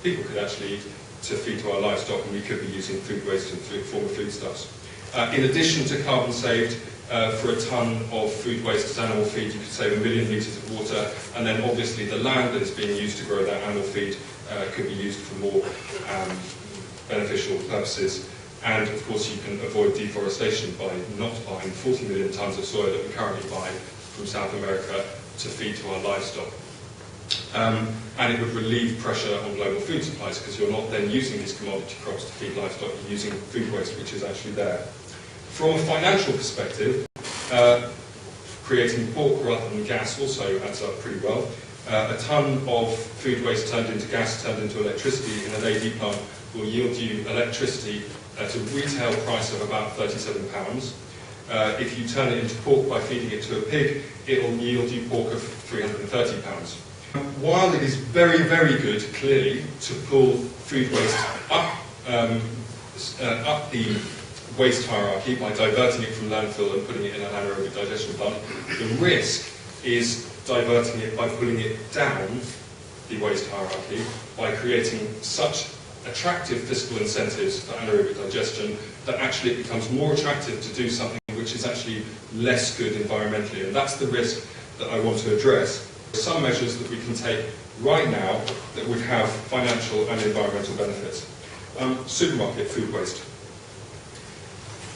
people could actually eat to feed to our livestock, and we could be using food waste in the form of foodstuffs. In addition to carbon saved, for a tonne of food waste as animal feed, you could save 1 million litres of water, and then obviously the land that is being used to grow that animal feed could be used for more beneficial purposes. And of course you can avoid deforestation by not buying 40 million tonnes of soya that we currently buy from South America to feed to our livestock. And it would relieve pressure on global food supplies, because you're not then using these commodity crops to feed livestock, you're using food waste which is actually there. From a financial perspective, creating pork rather than gas also adds up pretty well. A tonne of food waste turned into gas, turned into electricity in an AD plant will yield you electricity at a retail price of about £37. If you turn it into pork by feeding it to a pig, it will yield you pork of £330. While it is very, very good, clearly, to pull food waste up the waste hierarchy by diverting it from landfill and putting it in an anaerobic digestion plant, the risk is diverting it by pulling it down the waste hierarchy by creating such attractive fiscal incentives for anaerobic digestion that actually it becomes more attractive to do something which is actually less good environmentally. And that's the risk that I want to address. Some measures that we can take right now that would have financial and environmental benefits. Supermarket food waste.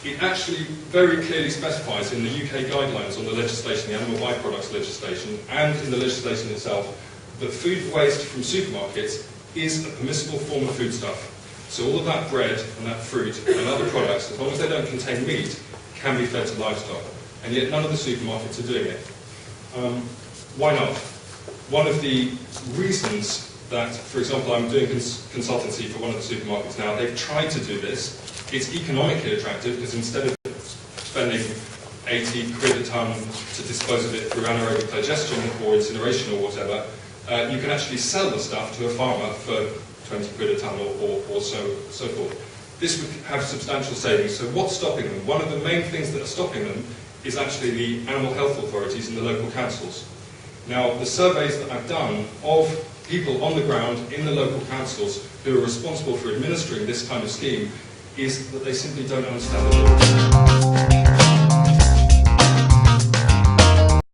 It actually very clearly specifies in the UK guidelines on the legislation, the animal byproducts legislation, and in the legislation itself, that food waste from supermarkets is a permissible form of foodstuff. So all of that bread and that fruit and other products, as long as they don't contain meat, can be fed to livestock. And yet none of the supermarkets are doing it. Why not? One of the reasons that, for example, I'm doing consultancy for one of the supermarkets now, they've tried to do this. It's economically attractive because instead of spending 80 quid a tonne to dispose of it through anaerobic digestion or incineration or whatever, you can actually sell the stuff to a farmer for 20 quid a tonne or so forth. This would have substantial savings. So what's stopping them? One of the main things that are stopping them is actually the animal health authorities and the local councils. Now, the surveys that I've done of people on the ground in the local councils who are responsible for administering this kind of scheme is that they simply don't understand it.